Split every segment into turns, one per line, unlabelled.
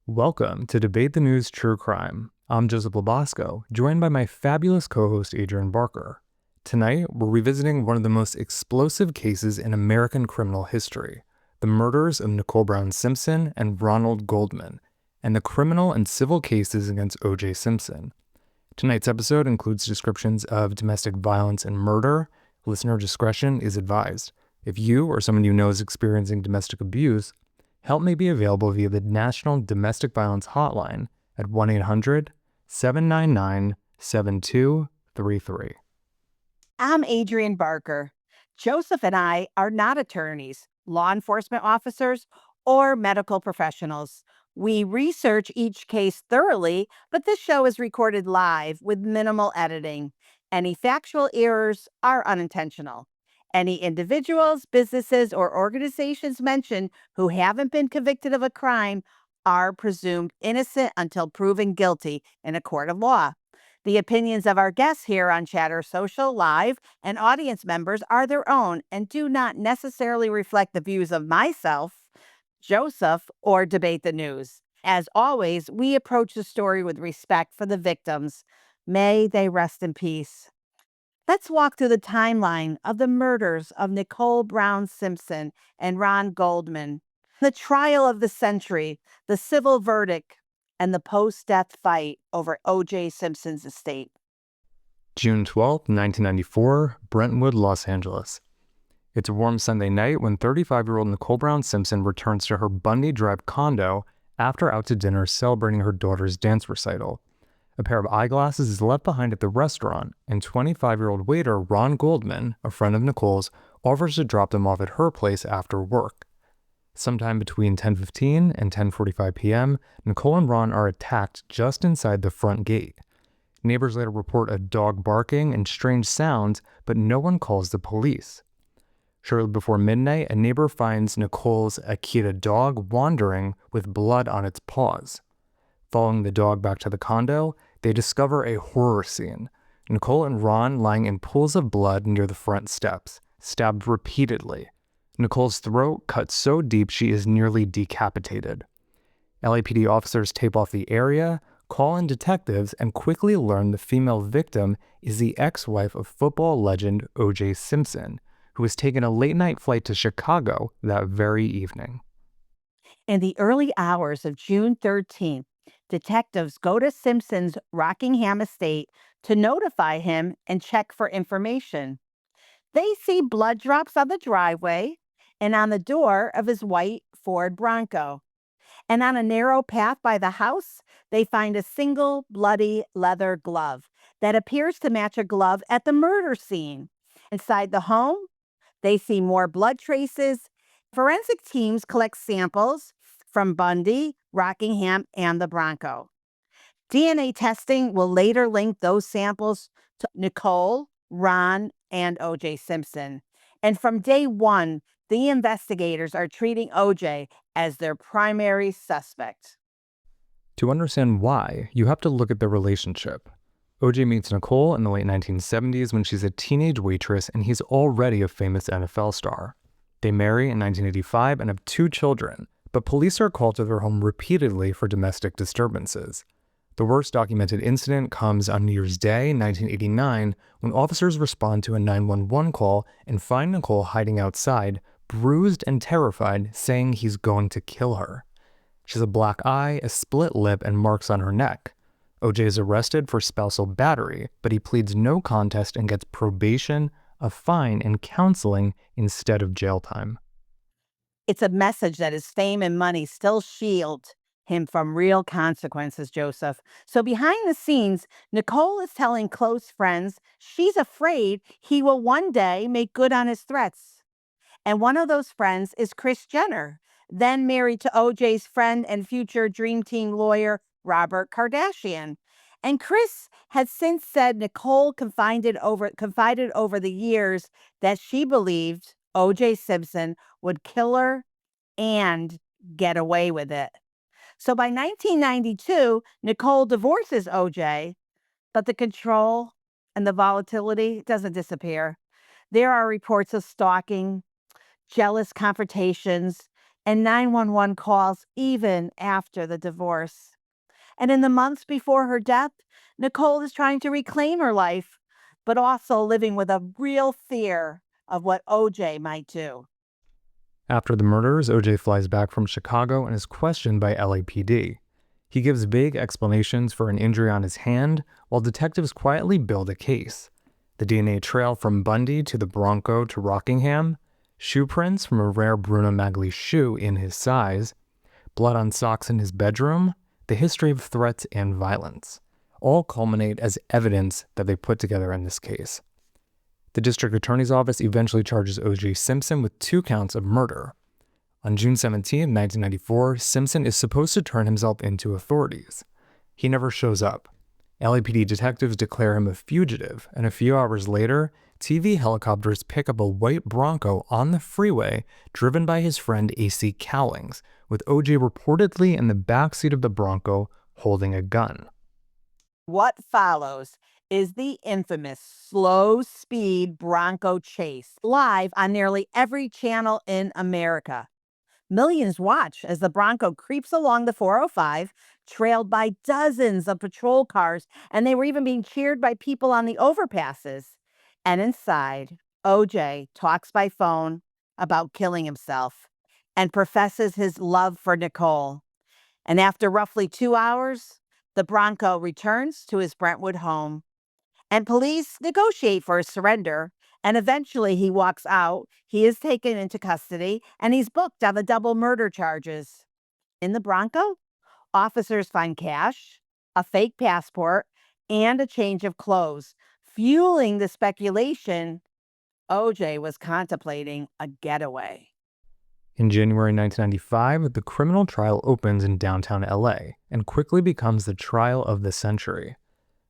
Welcome to Debate the News True Crime. I'm Joseph Lobosco, joined by my fabulous co-host Adrienne Barker. Tonight, we're revisiting one of the most explosive cases in American criminal history, the murders of Nicole Brown Simpson and Ronald Goldman, and the criminal and civil cases against O.J. Simpson. Tonight's episode includes descriptions of domestic violence and murder. Listener discretion is advised. If you or someone you know is experiencing domestic abuse, help may be available via the National Domestic Violence Hotline at 1-800-799-7233.
I'm Adrienne Barker. Joseph and I are not attorneys, law enforcement officers, or medical professionals. We research each case thoroughly, but this show is recorded live with minimal editing. Any factual errors are unintentional. Any individuals, businesses, or organizations mentioned who haven't been convicted of a crime are presumed innocent until proven guilty in a court of law. The opinions of our guests here on Chatter Social Live and audience members are their own and do not necessarily reflect the views of myself, Joseph, or Debate the News. As always, we approach the story with respect for the victims. May they rest in peace. Let's walk through the timeline of the murders of Nicole Brown Simpson and Ron Goldman, the trial of the century, the civil verdict, and the post-death fight over O.J. Simpson's estate.
June 12, 1994, Brentwood, Los Angeles. It's a warm Sunday night when 35-year-old Nicole Brown Simpson returns to her Bundy Drive condo after out to dinner celebrating her daughter's dance recital. A pair of eyeglasses is left behind at the restaurant, and 25-year-old waiter Ron Goldman, a friend of Nicole's, offers to drop them off at her place after work. Sometime between 10:15 and 10:45 p.m., Nicole and Ron are attacked just inside the front gate. Neighbors later report a dog barking and strange sounds, but no one calls the police. Shortly before midnight, a neighbor finds Nicole's Akita dog wandering with blood on its paws. Following the dog back to the condo, they discover a horror scene. Nicole and Ron lying in pools of blood near the front steps, stabbed repeatedly. Nicole's throat cut so deep she is nearly decapitated. LAPD officers tape off the area, call in detectives, and quickly learn the female victim is the ex-wife of football legend O.J. Simpson, who was taking a late-night flight to Chicago that very evening.
In the early hours of June 13th, detectives go to Simpson's Rockingham estate to notify him and check for information. They see blood drops on the driveway and on the door of his white Ford Bronco. And on a narrow path by the house, they find a single bloody leather glove that appears to match a glove at the murder scene. Inside the home, they see more blood traces. Forensic teams collect samples from Bundy, Rockingham, and the Bronco. DNA testing will later link those samples to Nicole, Ron, and O.J. Simpson. And from day one, the investigators are treating O.J. as their primary suspect.
To understand why, you have to look at the relationship. O.J. meets Nicole in the late 1970s when she's a teenage waitress and he's already a famous NFL star. They marry in 1985 and have 2 children, but police are called to their home repeatedly for domestic disturbances. The worst documented incident comes on New Year's Day, 1989, when officers respond to a 911 call and find Nicole hiding outside, bruised and terrified, saying he's going to kill her. She has a black eye, a split lip, and marks on her neck. O.J. is arrested for spousal battery, but he pleads no contest and gets probation, a fine, and counseling instead of jail time.
It's a message that his fame and money still shield him from real consequences, Joseph. So behind the scenes, Nicole is telling close friends she's afraid he will one day make good on his threats. And one of those friends is Kris Jenner, then married to O.J.'s friend and future Dream Team lawyer, Robert Kardashian. And Kris had since said Nicole confided over the years that she believed O.J. Simpson would kill her and get away with it. So by 1992, Nicole divorces O.J., but the control and the volatility doesn't disappear. There are reports of stalking, jealous confrontations, and 911 calls even after the divorce. And in the months before her death, Nicole is trying to reclaim her life, but also living with a real fear of what OJ might do.
After the murders, OJ flies back from Chicago and is questioned by LAPD. He gives vague explanations for an injury on his hand, while detectives quietly build a case. The DNA trail from Bundy to the Bronco to Rockingham, shoe prints from a rare Bruno Magli shoe in his size, blood on socks in his bedroom, the history of threats and violence, all culminate as evidence that they put together in this case. The district attorney's office eventually charges O.J. Simpson with 2 counts of murder. On June 17, 1994, Simpson is supposed to turn himself into authorities. He never shows up. LAPD detectives declare him a fugitive, and a few hours later, TV helicopters pick up a white Bronco on the freeway driven by his friend A.C. Cowlings, with O.J. reportedly in the backseat of the Bronco holding a gun.
What follows is the infamous slow speed Bronco chase, live on nearly every channel in America. Millions watch as the Bronco creeps along the 405, trailed by dozens of patrol cars, and they were even being cheered by people on the overpasses. And inside, OJ talks by phone about killing himself and professes his love for Nicole. And after roughly 2 hours, the Bronco returns to his Brentwood home, and police negotiate for his surrender. And eventually he walks out. He is taken into custody and he's booked on the double murder charges. In the Bronco, officers find cash, a fake passport, and a change of clothes, fueling the speculation OJ was contemplating a getaway.
In January 1995, the criminal trial opens in downtown LA and quickly becomes the trial of the century.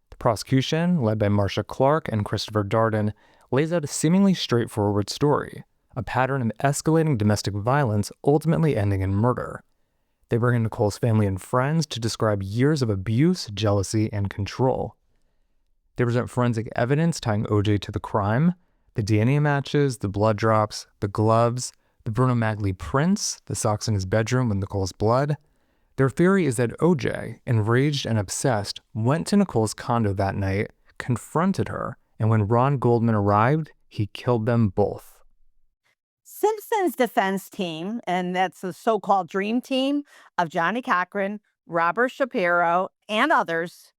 The prosecution, led by Marcia Clark and Christopher Darden, lays out a seemingly straightforward story, a pattern of escalating domestic violence ultimately ending in murder. They bring in Nicole's family and friends to describe years of abuse, jealousy, and control. They present forensic evidence tying OJ to the crime, the DNA matches, the blood drops, the gloves, the Bruno Magli prints, the socks in his bedroom with Nicole's blood. Their theory is that OJ, enraged and obsessed, went to Nicole's condo that night, confronted her, and when Ron Goldman arrived, he killed them both.
Simpson's defense team, and that's the so called dream team of Johnny Cochran, Robert Shapiro, and others,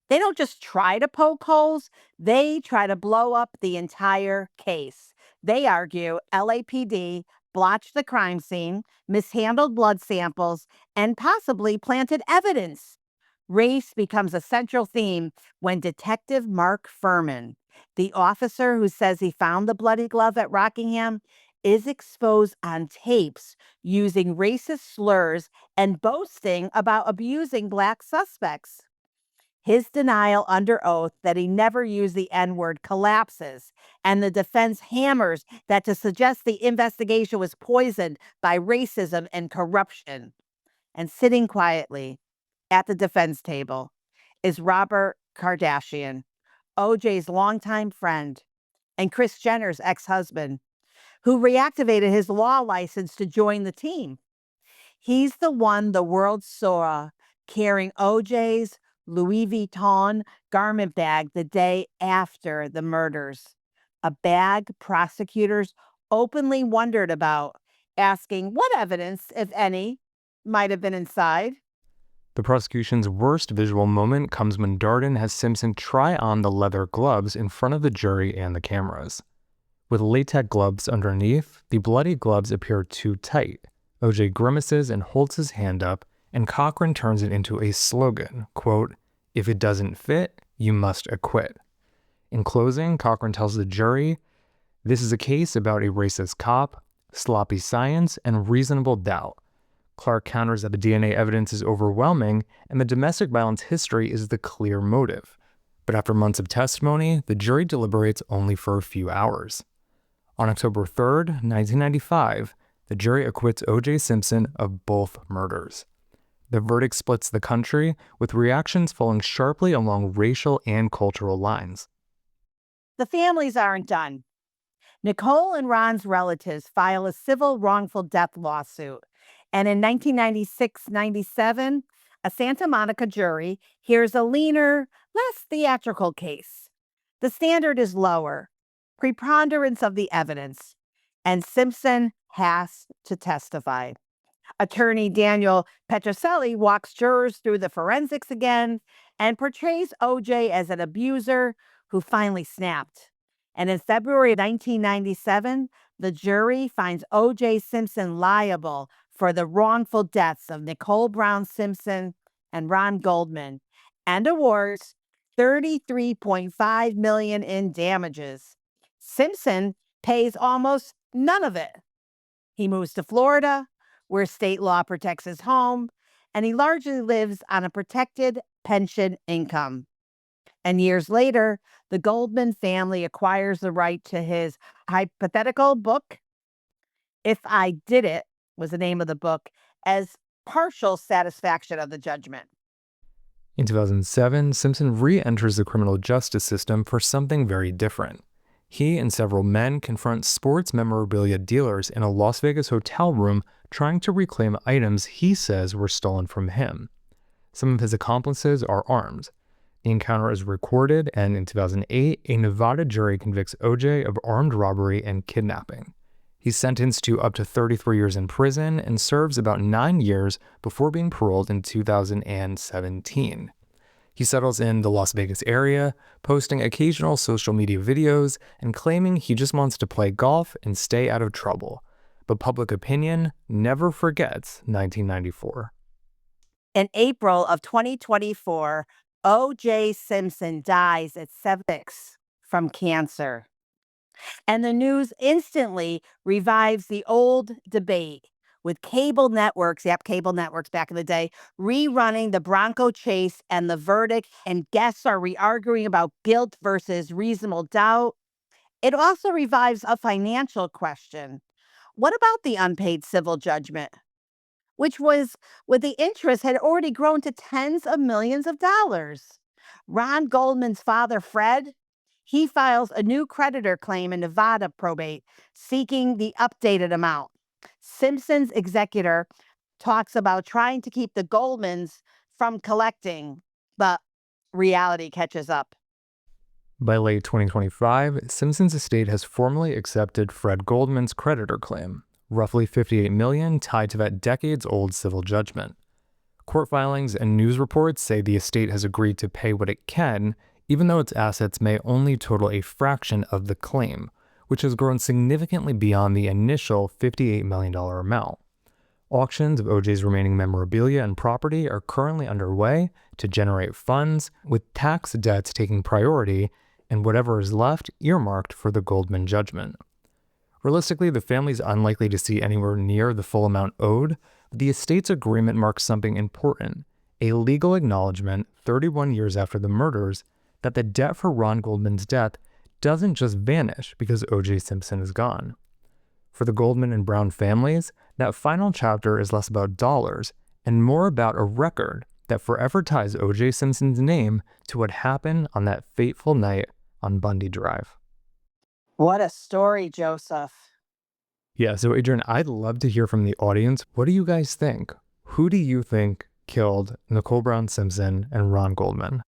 they don't just try to poke holes, they try to blow up the entire case. They argue LAPD blotched the crime scene, mishandled blood samples, and possibly planted evidence. Race becomes a central theme when Detective Mark Furman, the officer who says he found the bloody glove at Rockingham, is exposed on tapes using racist slurs and boasting about abusing Black suspects. His denial under oath that he never used the N word collapses, and the defense hammers that to suggest the investigation was poisoned by racism and corruption. And sitting quietly at the defense table is Robert Kardashian, OJ's longtime friend and Kris Jenner's ex husband, who reactivated his law license to join the team. He's the one the world saw carrying OJ's Louis Vuitton garment bag the day after the murders, a bag prosecutors openly wondered about, asking what evidence, if any, might have been inside.
The prosecution's worst visual moment comes when Darden has Simpson try on the leather gloves in front of the jury and the cameras. With latex gloves underneath, the bloody gloves appear too tight. OJ grimaces and holds his hand up, and Cochran turns it into a slogan, quote, "If it doesn't fit, you must acquit." In closing, Cochran tells the jury, "This is a case about a racist cop, sloppy science, and reasonable doubt." Clark counters that the DNA evidence is overwhelming and the domestic violence history is the clear motive. But after months of testimony, the jury deliberates only for a few hours. On October 3rd, 1995, the jury acquits O.J. Simpson of both murders. The verdict splits the country, with reactions falling sharply along racial and cultural lines.
The families aren't done. Nicole and Ron's relatives file a civil wrongful death lawsuit, And in 1996-97, a Santa Monica jury hears a leaner, less theatrical case. The standard is lower, preponderance of the evidence, and Simpson has to testify. Attorney Daniel Petrocelli walks jurors through the forensics again and portrays OJ as an abuser who finally snapped. And in February of 1997, the jury finds OJ Simpson liable for the wrongful deaths of Nicole Brown Simpson and Ron Goldman and awards 33.5 million in damages. Simpson pays almost none of it. He moves to Florida, where state law protects his home, and he largely lives on a protected pension income. And years later, the Goldman family acquires the right to his hypothetical book, If I Did It was the name of the book, as partial satisfaction of the judgment.
In 2007, Simpson re-enters the criminal justice system for something very different. He and several men confront sports memorabilia dealers in a Las Vegas hotel room trying to reclaim items he says were stolen from him. Some of his accomplices are armed. The encounter is recorded, and in 2008, a Nevada jury convicts OJ of armed robbery and kidnapping. He's sentenced to up to 33 years in prison and serves about 9 years before being paroled in 2017. He settles in the Las Vegas area, posting occasional social media videos and claiming he just wants to play golf and stay out of trouble. But public opinion never forgets 1994.
In April of 2024, O.J. Simpson dies at 76 from cancer. And the news instantly revives the old debate with cable networks, cable networks back in the day, rerunning the Bronco chase and the verdict, and guests are re-arguing about guilt versus reasonable doubt. It also revives a financial question. What about the unpaid civil judgment? Which was, with the interest, had already grown to tens of millions of dollars. Ron Goldman's father, Fred, he files a new creditor claim in Nevada probate, seeking the updated amount. Simpson's executor talks about trying to keep the Goldmans from collecting, but reality catches up.
By late 2025, Simpson's estate has formally accepted Fred Goldman's creditor claim, roughly $58 million tied to that decades-old civil judgment. Court filings and news reports say the estate has agreed to pay what it can, even though its assets may only total a fraction of the claim, which has grown significantly beyond the initial $58 million amount. Auctions of OJ's remaining memorabilia and property are currently underway to generate funds, with tax debts taking priority and whatever is left earmarked for the Goldman judgment. Realistically, the family's unlikely to see anywhere near the full amount owed, but the estate's agreement marks something important, a legal acknowledgement 31 years after the murders that the debt for Ron Goldman's death doesn't just vanish because O.J. Simpson is gone. For the Goldman and Brown families, that final chapter is less about dollars and more about a record that forever ties O.J. Simpson's name to what happened on that fateful night on Bundy Drive.
What a story, Joseph.
Yeah, so Adrienne, I'd love to hear from the audience. What do you guys think? Who do you think killed Nicole Brown Simpson and Ron Goldman?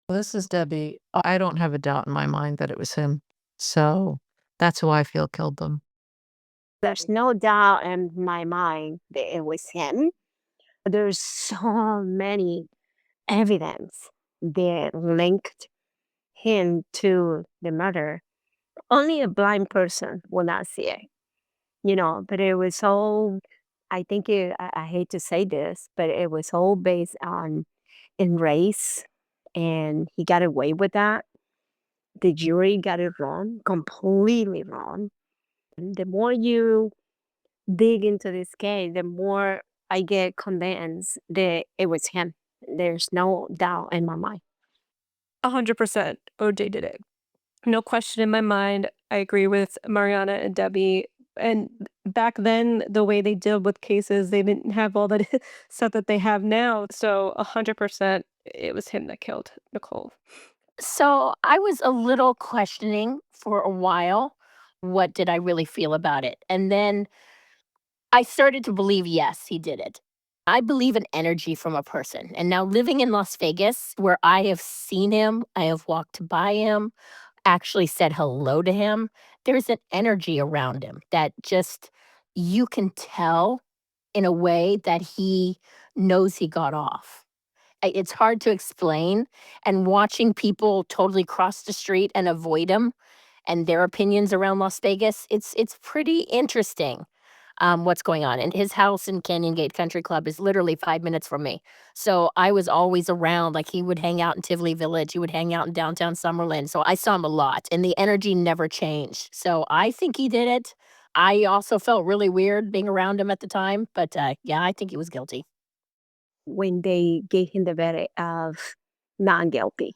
This is Debbie. I don't have a doubt in my mind that it was him. So that's who I feel killed them.
There's no doubt in my mind that it was him. There's so many evidence that linked him to the murder. Only a blind person will not see it, but it was all, I think I hate to say this, but it was all based on in race, and he got away with that. The jury got it wrong, completely wrong. The more you dig into this case, the more I get convinced that it was him. There's no doubt in my mind.
100% OJ did it. No question in my mind. I agree with Mariana and Debbie. And back then, the way they dealt with cases, they didn't have all that stuff that they have now. So 100%, it was him that killed Nicole.
So I was a little questioning for a while. What did I really feel about it? And then I started to believe, yes, he did it. I believe in energy from a person. And now living in Las Vegas, where I have seen him, I have walked by him, actually said hello to him, there's an energy around him that just you can tell in a way that he knows he got off. It's hard to explain. And watching people totally cross the street and avoid him and their opinions around Las Vegas, it's pretty interesting what's going on. And his house in Canyon Gate Country Club is literally 5 minutes from me. So I was always around. Like he would hang out in Tivoli Village, he would hang out in downtown Summerlin. So I saw him a lot, and the energy never changed. So I think he did it. I also felt really weird being around him at the time, but yeah, I think he was guilty.
When they gave him the verdict of not guilty,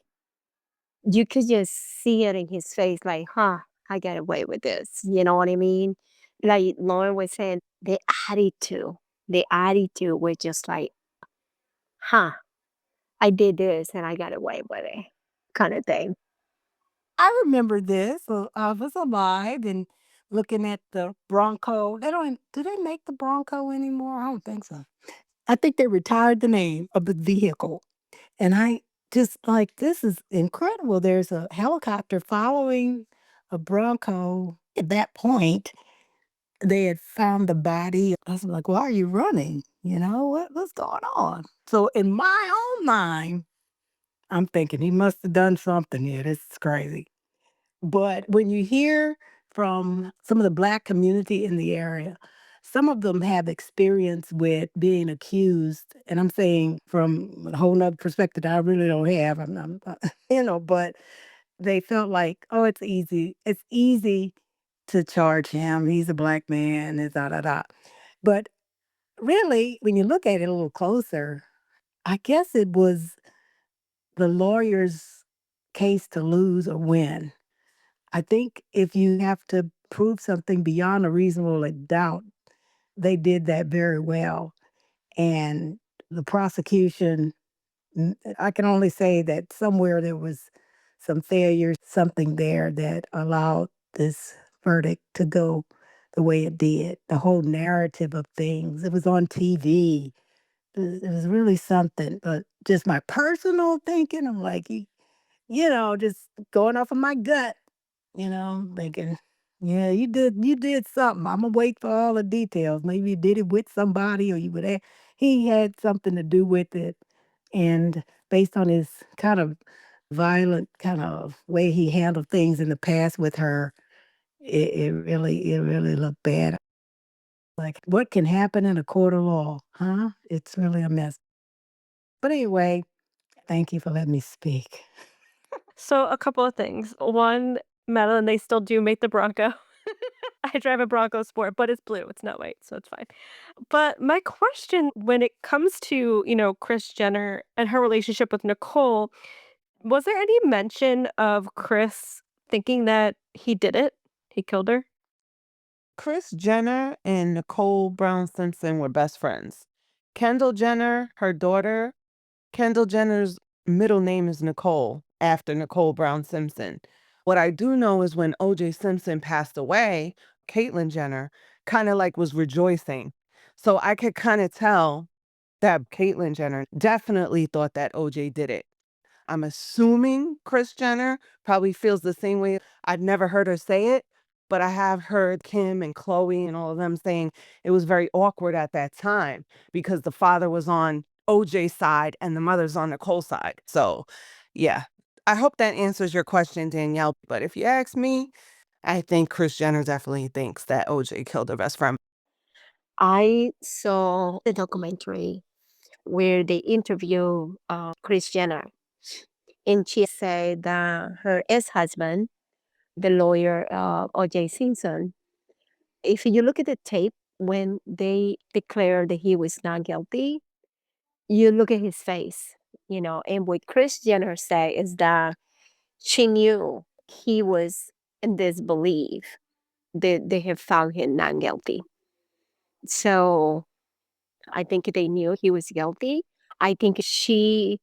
you could just see it in his face, like, huh, I got away with this. You know what I mean? Like Lauren was saying, the attitude was just like, huh, I did this and I got away with it, kind of thing.
I remember this. I was alive and looking at the Bronco. They don't. Do they make the Bronco anymore? I don't think so. I think they retired the name of the vehicle, and I just like this is incredible. There's a helicopter following a Bronco. At that point, they had found the body. I was like, "Why are you running? What's going on?" So in my own mind, I'm thinking he must have done something here. This is crazy. But when you hear from some of the Black community in the area, some of them have experience with being accused, and I'm saying from a whole nother perspective that I really don't have. But they felt like, oh, it's easy. It's easy to charge him. He's a Black man, and da da da. But really, when you look at it a little closer, I guess it was the lawyer's case to lose or win. I think if you have to prove something beyond a reasonable doubt, they did that very well. And the prosecution, I can only say that somewhere there was some failure, something there that allowed this verdict to go the way it did. The whole narrative of things, it was on TV. It was really something. But just my personal thinking, I'm like, just going off of my gut. Thinking, yeah, you did something. Imma wait for all the details. Maybe you did it with somebody or you would he had something to do with it. And based on his kind of violent kind of way he handled things in the past with her, it really looked bad. Like, what can happen in a court of law, huh? It's really a mess. But anyway, thank you for letting me speak.
So a couple of things. One, Madeline, they still do make the Bronco. I drive a Bronco Sport, but it's blue. It's not white, so it's fine. But my question when it comes to, Chris Jenner and her relationship with Nicole, was there any mention of Chris thinking that he did it? He killed her?
Kris Jenner and Nicole Brown Simpson were best friends. Kendall Jenner, her daughter, Kendall Jenner's middle name is Nicole, after Nicole Brown Simpson. What I do know is when O.J. Simpson passed away, Caitlyn Jenner kind of like was rejoicing. So I could kind of tell that Caitlyn Jenner definitely thought that O.J. did it. I'm assuming Kris Jenner probably feels the same way. I'd never heard her say it, but I have heard Kim and Chloe and all of them saying it was very awkward at that time because the father was on OJ's side and the mother's on Nicole's side. So, yeah. I hope that answers your question, Danielle. But if you ask me, I think Kris Jenner definitely thinks that OJ killed her best friend.
I saw the documentary where they interview Kris Jenner, and she said that her ex-husband, the lawyer O.J. Simpson, if you look at the tape when they declared that he was not guilty, you look at his face, and what Kris Jenner said is that she knew he was in disbelief that they have found him not guilty. So I think they knew he was guilty. I think she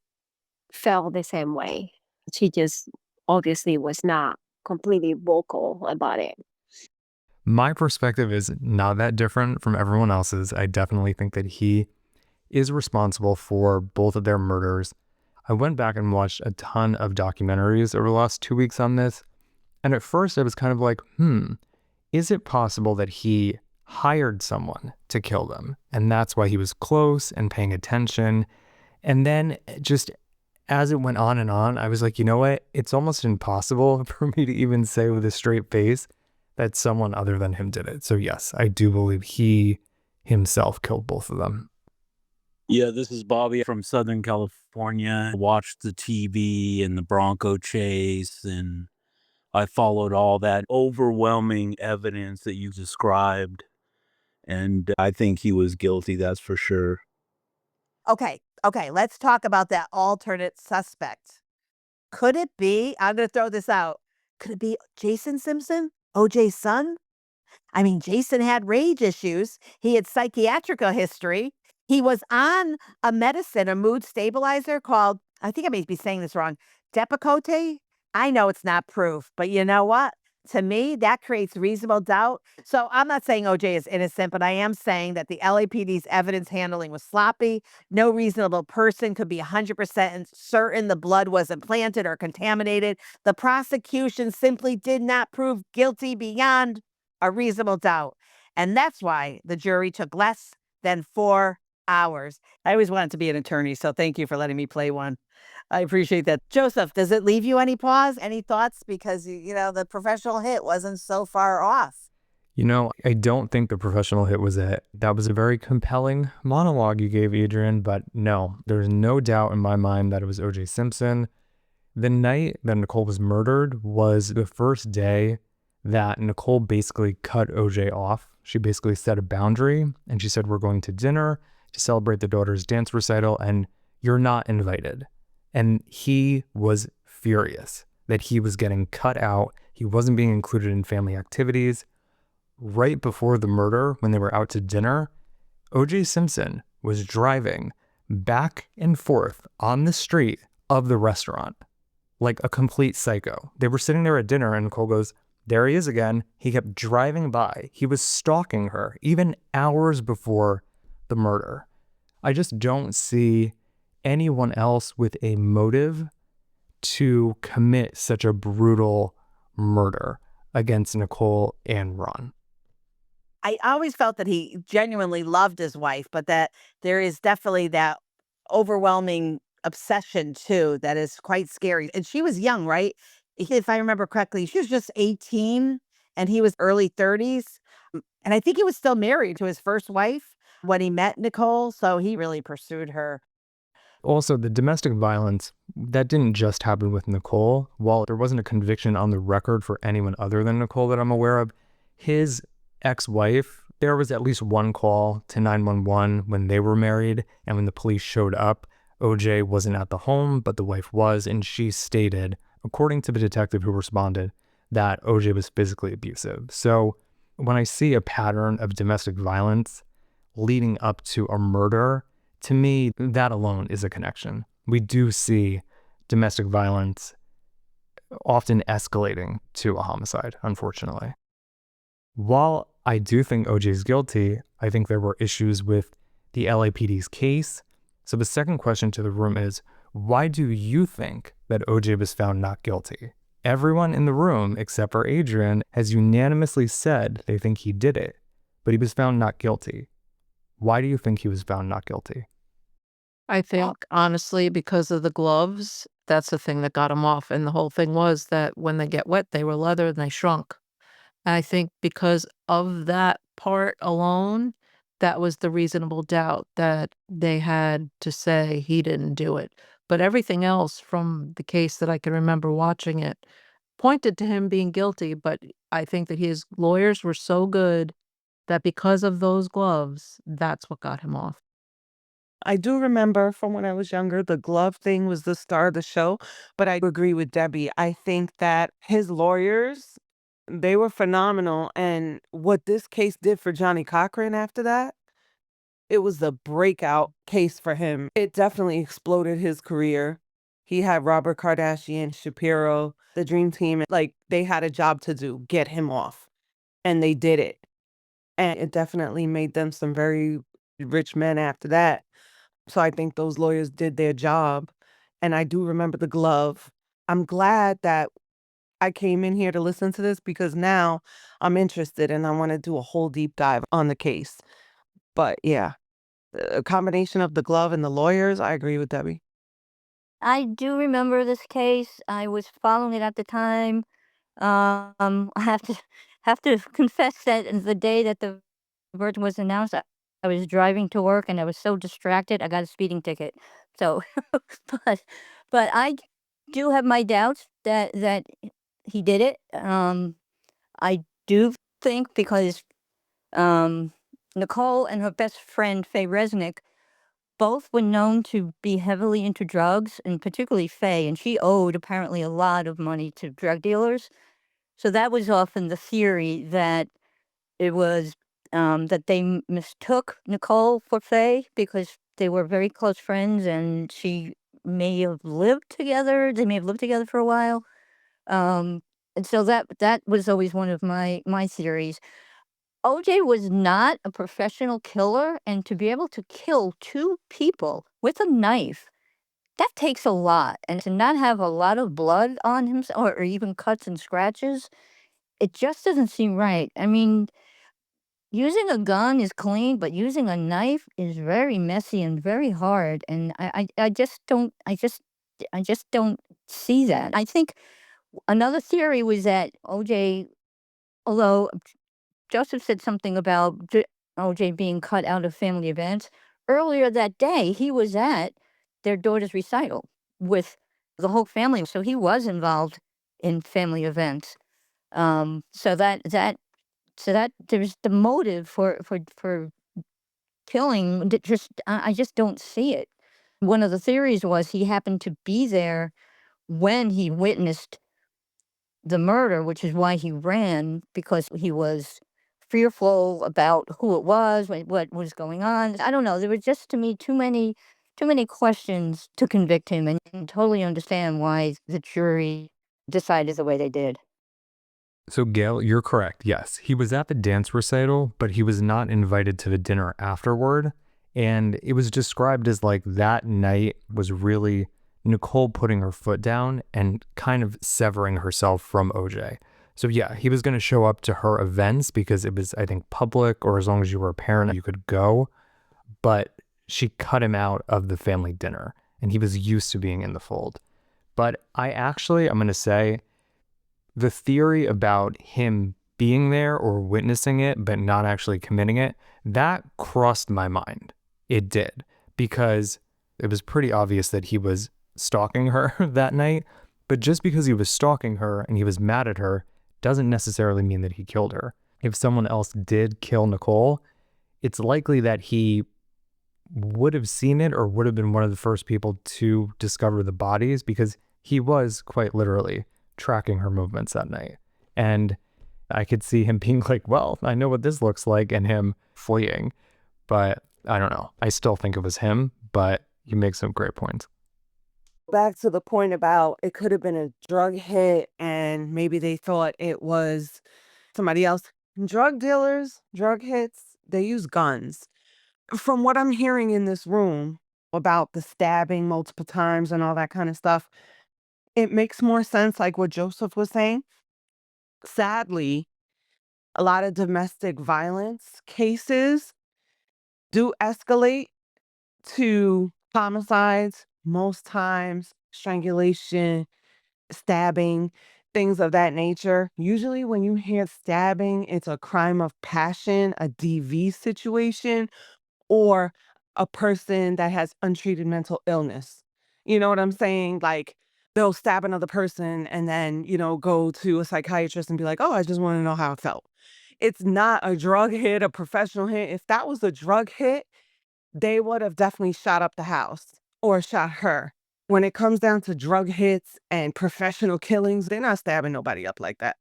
felt the same way. She just obviously was not completely vocal about it.
My perspective is not that different from everyone else's. I definitely think that he is responsible for both of their murders. I went back and watched a ton of documentaries over the last 2 weeks on this. And at first I was kind of like, is it possible that he hired someone to kill them? And that's why he was close and paying attention. And then just as it went on and on, I was like, you know what? It's almost impossible for me to even say with a straight face that someone other than him did it. So yes, I do believe he himself killed both of them.
Yeah, this is Bobby from Southern California. Watched the TV and the Bronco chase, and I followed all that overwhelming evidence that you described. And I think he was guilty, that's for sure.
Okay, let's talk about that alternate suspect. Could it be, I'm going to throw this out, could it be Jason Simpson, OJ's son? I mean, Jason had rage issues. He had psychiatric history. He was on a medicine, a mood stabilizer called, I think I may be saying this wrong, Depakote. I know it's not proof, but you know what? To me, that creates reasonable doubt. So I'm not saying OJ is innocent, but I am saying that the LAPD's evidence handling was sloppy. No reasonable person could be 100% certain the blood was implanted or contaminated. The prosecution simply did not prove guilty beyond a reasonable doubt. And that's why the jury took less than 4 hours. I always wanted to be an attorney, so thank you for letting me play one. I appreciate that. Joseph, does it leave you any pause, any thoughts? Because, the professional hit wasn't so far off.
I don't think the professional hit was it. That was a very compelling monologue you gave, Adrienne, but no, there's no doubt in my mind that it was O.J. Simpson. The night that Nicole was murdered was the first day that Nicole basically cut OJ off. She basically set a boundary and she said, we're going to dinner to celebrate the daughter's dance recital and you're not invited. And he was furious that he was getting cut out. He wasn't being included in family activities. Right before the murder, when they were out to dinner, O.J. Simpson was driving back and forth on the street of the restaurant like a complete psycho. They were sitting there at dinner and Nicole goes, there he is again. He kept driving by. He was stalking her even hours before the murder. I just don't see anyone else with a motive to commit such a brutal murder against Nicole and Ron.
I always felt that he genuinely loved his wife, but that there is definitely that overwhelming obsession too that is quite scary. And she was young, right? If I remember correctly, she was just 18 and he was early 30s. And I think he was still married to his first wife when he met Nicole. So he really pursued her.
Also, the domestic violence, that didn't just happen with Nicole. While there wasn't a conviction on the record for anyone other than Nicole that I'm aware of, his ex-wife, there was at least one call to 911 when they were married, and when the police showed up, OJ wasn't at the home, but the wife was, and she stated, according to the detective who responded, that OJ was physically abusive. So when I see a pattern of domestic violence leading up to a murder, to me, that alone is a connection. We do see domestic violence often escalating to a homicide, unfortunately. While I do think OJ is guilty, I think there were issues with the LAPD's case. So the second question to the room is, why do you think that OJ was found not guilty? Everyone in the room, except for Adrienne, has unanimously said they think he did it, but he was found not guilty. Why do you think he was found not guilty?
I think, honestly, because of the gloves, that's the thing that got him off. And the whole thing was that when they get wet, they were leather and they shrunk. I think because of that part alone, that was the reasonable doubt that they had to say he didn't do it. But everything else from the case that I can remember watching it pointed to him being guilty. But I think that his lawyers were so good that because of those gloves, that's what got him off.
I do remember from when I was younger, the glove thing was the star of the show, but I agree with Debbie. I think that his lawyers, they were phenomenal. And what this case did for Johnny Cochran after that, it was the breakout case for him. It definitely exploded his career. He had Robert Kardashian, Shapiro, the dream team. Like, they had a job to do, get him off. and they did it. And it definitely made them some very rich men after that. So I think those lawyers did their job. And I do remember the glove. I'm glad that I came in here to listen to this because now I'm interested and I want to do a whole deep dive on the case. But yeah, a combination of the glove and the lawyers, I agree with Debbie.
I do remember this case. I was following it at the time. I have to confess that the day that the verdict was announced, I was driving to work and I was so distracted, I got a speeding ticket. So, but but I do have my doubts that he did it. I do think because um, Nicole and her best friend Faye Resnick both were known to be heavily into drugs, and particularly Faye, and she owed apparently a lot of money to drug dealers. So that was often the theory that it was that they mistook Nicole for Faye because they were very close friends, and she may have lived together. They may have lived together for a while. And so that was always one of my theories. OJ was not a professional killer, and to be able to kill two people with a knife, that takes a lot. And to not have a lot of blood on him or even cuts and scratches, it just doesn't seem right. I mean, using a gun is clean, but using a knife is very messy and very hard. And I just don't see that. I think another theory was that OJ, although Joseph said something about OJ being cut out of family events. Earlier that day, he was at their daughter's recital with the whole family, so he was involved in family events. So that there's the motive for killing. I just don't see it. One of the theories was he happened to be there when he witnessed the murder, which is why he ran, because he was fearful about who it was, what was going on. I don't know. There were just, to me, too many questions to convict him, and totally understand why the jury decided the way they did.
So, Gail, you're correct. Yes, he was at the dance recital, but he was not invited to the dinner afterward. And it was described as like that night was really Nicole putting her foot down and kind of severing herself from OJ. So, yeah, he was going to show up to her events because it was, I think, public, or as long as you were a parent, you could go. But she cut him out of the family dinner, and he was used to being in the fold. But I'm going to say, the theory about him being there or witnessing it but not actually committing it, that crossed my mind. It did, because it was pretty obvious that he was stalking her that night. But just because he was stalking her and he was mad at her doesn't necessarily mean that he killed her. If someone else did kill Nicole, it's likely that he would have seen it or would have been one of the first people to discover the bodies, because he was quite literally tracking her movements that night. And I could see him being like, well, I know what this looks like, and him fleeing. But I don't know. I still think it was him, but you make some great points.
Back to the point about it could have been a drug hit and maybe they thought it was somebody else. Drug dealers, drug hits, they use guns. From what I'm hearing in this room about the stabbing multiple times and all that kind of stuff, it makes more sense, like what Joseph was saying. Sadly, a lot of domestic violence cases do escalate to homicides, most times strangulation, stabbing, things of that nature. Usually, when you hear stabbing, it's a crime of passion, a DV situation, or a person that has untreated mental illness. You know what I'm saying? Like, they'll stab another person and then, go to a psychiatrist and be like, oh, I just want to know how it felt. It's not a drug hit, a professional hit. If that was a drug hit, they would have definitely shot up the house or shot her. When it comes down to drug hits and professional killings, they're not stabbing nobody up like that.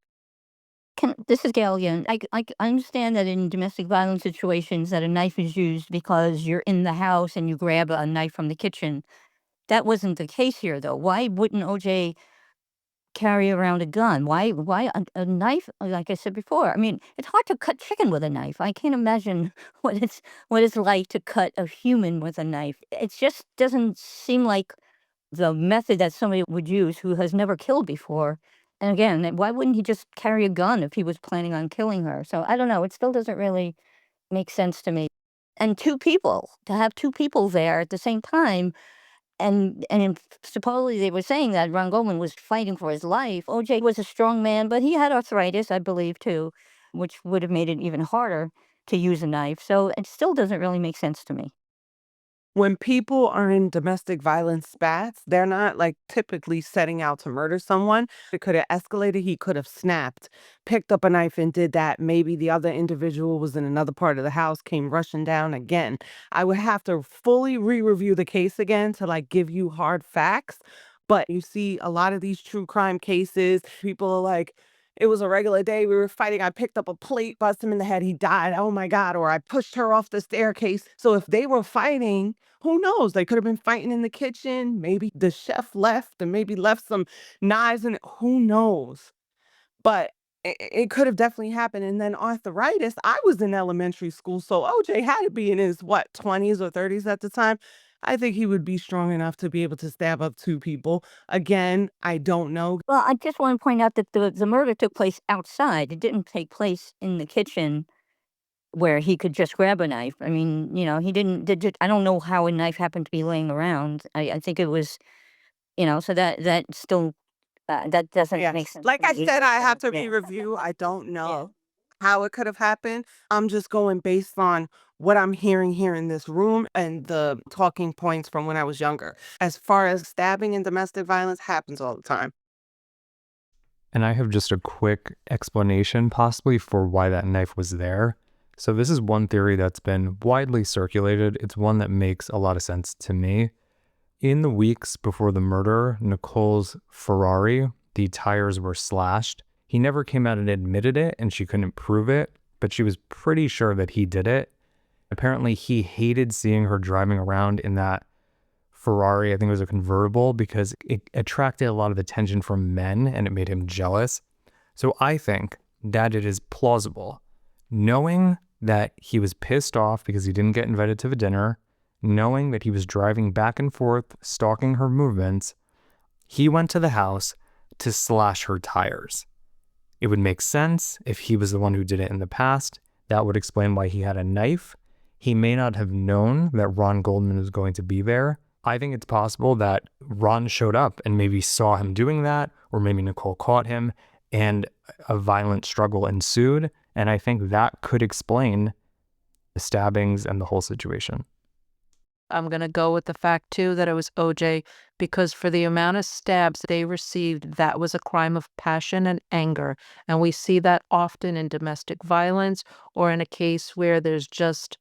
This is Gail again. I understand that in domestic violence situations that a knife is used because you're in the house and you grab a knife from the kitchen. That wasn't the case here, though. Why wouldn't OJ carry around a gun? Why a knife? Like I said before, I mean, it's hard to cut chicken with a knife. I can't imagine what it's like to cut a human with a knife. It just doesn't seem like the method that somebody would use who has never killed before. And again, why wouldn't he just carry a gun if he was planning on killing her? So I don't know. It still doesn't really make sense to me. And to have two people there at the same time, supposedly they were saying that Ron Goldman was fighting for his life. OJ was a strong man, but he had arthritis, I believe, too, which would have made it even harder to use a knife. So it still doesn't really make sense to me.
When people are in domestic violence spats, they're not like typically setting out to murder someone. It could have escalated. He could have snapped, picked up a knife and did that. Maybe the other individual was in another part of the house, came rushing down again. I would have to fully re-review the case again to like give you hard facts. But you see a lot of these true crime cases, people are like, it was a regular day. We were fighting. I picked up a plate, buzzed him in the head. He died. Oh my God. Or I pushed her off the staircase. So if they were fighting, who knows? They could have been fighting in the kitchen. Maybe the chef left and maybe left some knives in it. Who knows? But it could have definitely happened. And then arthritis, I was in elementary school. So OJ had to be in his, what, 20s or 30s at the time. I think he would be strong enough to be able to stab up two people. Again, I don't know.
Well, I just want to point out that the murder took place outside. It didn't take place in the kitchen where he could just grab a knife. I mean, he didn't. I don't know how a knife happened to be laying around. I think it was, so that still that doesn't make
Yes.
sense
Like
to
I
me
said,
either.
I have
So
to
yeah,
re-review. I don't
yeah.
know how it could have happened. I'm just going based on what I'm hearing here in this room and the talking points from when I was younger. As far as stabbing and domestic violence happens all the time.
And I have just a quick explanation possibly for why that knife was there. So this is one theory that's been widely circulated. It's one that makes a lot of sense to me. In the weeks before the murder, Nicole's Ferrari, the tires were slashed. He never came out and admitted it, and she couldn't prove it, but she was pretty sure that he did it. Apparently, he hated seeing her driving around in that Ferrari. I think it was a convertible because it attracted a lot of attention from men and it made him jealous. So I think that it is plausible, knowing that he was pissed off because he didn't get invited to the dinner, knowing that he was driving back and forth, stalking her movements, he went to the house to slash her tires. It would make sense if he was the one who did it in the past. That would explain why he had a knife. He may not have known that Ron Goldman was going to be there. I think it's possible that Ron showed up and maybe saw him doing that, or maybe Nicole caught him and a violent struggle ensued. And I think that could explain the stabbings and the whole situation.
I'm going to go with the fact, too, that it was OJ, because for the amount of stabs they received, that was a crime of passion and anger. And we see that often in domestic violence or in a case where there's just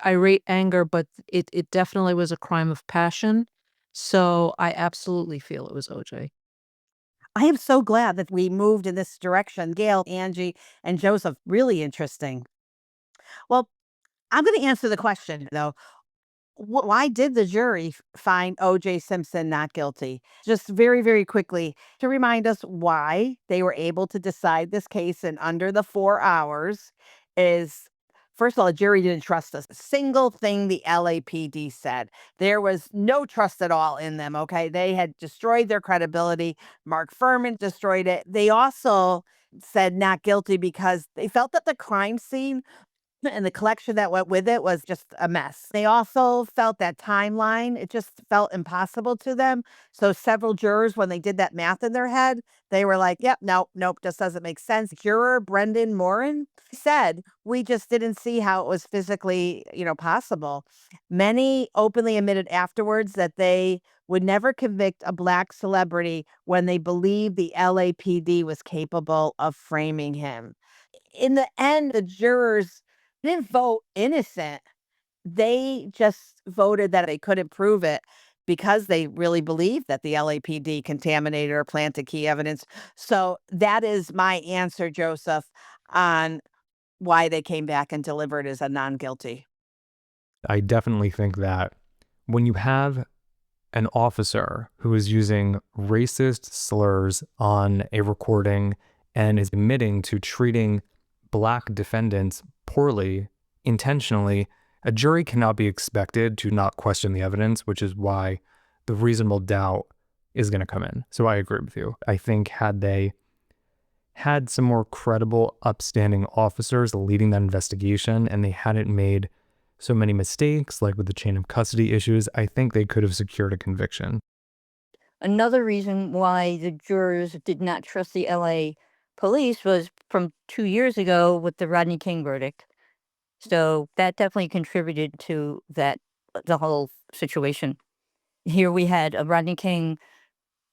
irate anger, but it definitely was a crime of passion. So I absolutely feel it was OJ.
I am so glad that we moved in this direction. Gail, Angie, and Joseph, really interesting. Well, I'm going to answer the question, though. Why did the jury find O.J. Simpson not guilty? Just very, very quickly to remind us why they were able to decide this case in under the 4 hours is, first of all, the jury didn't trust a single thing the LAPD said. There was no trust at all in them. Okay. They had destroyed their credibility. Mark Furman destroyed it. They also said not guilty because they felt that the crime scene and the collection that went with it was just a mess. They also felt that timeline, it just felt impossible to them. So several jurors, when they did that math in their head, they were like, yep, nope, just doesn't make sense. Juror Brendan Morin said, we just didn't see how it was physically, possible. Many openly admitted afterwards that they would never convict a black celebrity when they believed the LAPD was capable of framing him. In the end, the jurors didn't vote innocent. They just voted that they couldn't prove it because they really believed that the LAPD contaminated or planted key evidence. So that is my answer, Joseph, on why they came back and delivered as a non guilty.
I definitely think that when you have an officer who is using racist slurs on a recording and is admitting to treating Black defendants poorly, intentionally, a jury cannot be expected to not question the evidence, which is why the reasonable doubt is going to come in. So I agree with you. I think had they had some more credible, upstanding officers leading that investigation and they hadn't made so many mistakes, like with the chain of custody issues, I think they could have secured a conviction.
Another reason why the jurors did not trust the LA police was from 2 years ago with the Rodney King verdict. So that definitely contributed to the whole situation. Here we had a Rodney King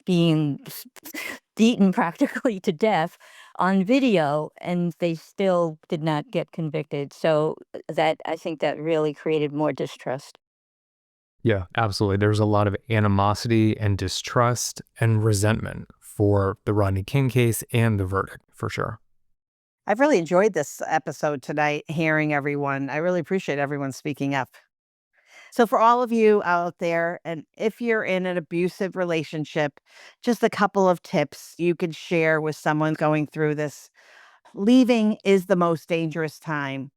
being beaten practically to death on video, and they still did not get convicted. So I think that really created more distrust.
Yeah, absolutely. There's a lot of animosity and distrust and resentment for the Rodney King case and the verdict, for sure.
I've really enjoyed this episode tonight, hearing everyone. I really appreciate everyone speaking up. So, for all of you out there, and if you're in an abusive relationship, just a couple of tips you could share with someone going through this. Leaving is the most dangerous time.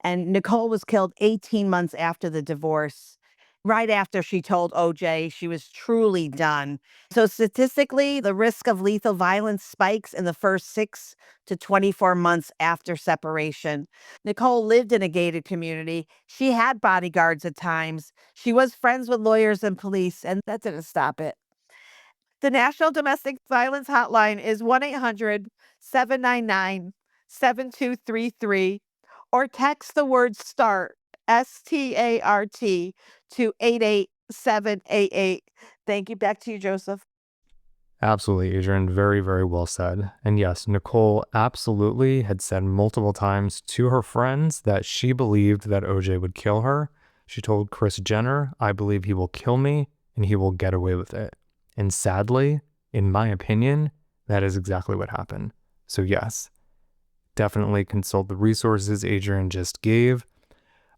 And Nicole was killed 18 months after the divorce, right after she told OJ she was truly done. So, statistically, the risk of lethal violence spikes in the first 6 to 24 months after separation. Nicole lived in a gated community. She had bodyguards at times. She was friends with lawyers and police, and that didn't stop it. The National Domestic Violence Hotline is 1-800-799-7233, or text the word START, START, to 88788. Thank you. Back to you, Joseph.
Absolutely, Adrienne. Very, very well said. And yes, Nicole absolutely had said multiple times to her friends that she believed that OJ would kill her. She told Kris Jenner, "I believe he will kill me and he will get away with it." And sadly, in my opinion, that is exactly what happened. So yes, definitely consult the resources Adrienne just gave.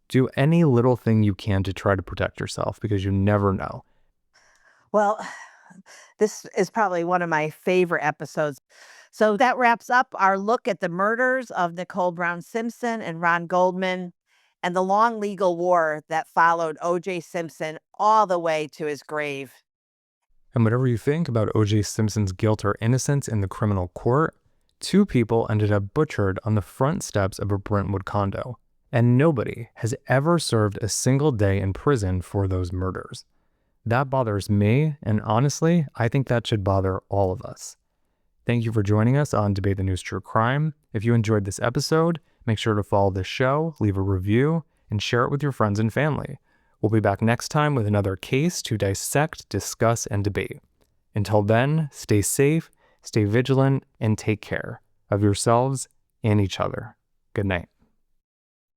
Do any little thing you can to try to protect yourself because you never know.
Well, this is probably one of my favorite episodes. So that wraps up our look at the murders of Nicole Brown Simpson and Ron Goldman and the long legal war that followed OJ Simpson all the way to his grave.
And whatever you think about O.J. Simpson's guilt or innocence in the criminal court, 2 people ended up butchered on the front steps of a Brentwood condo, and nobody has ever served a single day in prison for those murders. That bothers me, and honestly, I think that should bother all of us. Thank you for joining us on Debate the News True Crime. If you enjoyed this episode, make sure to follow the show, leave a review, and share it with your friends and family. We'll be back next time with another case to dissect, discuss, and debate. Until then, stay safe, stay vigilant, and take care of yourselves and each other. Good night.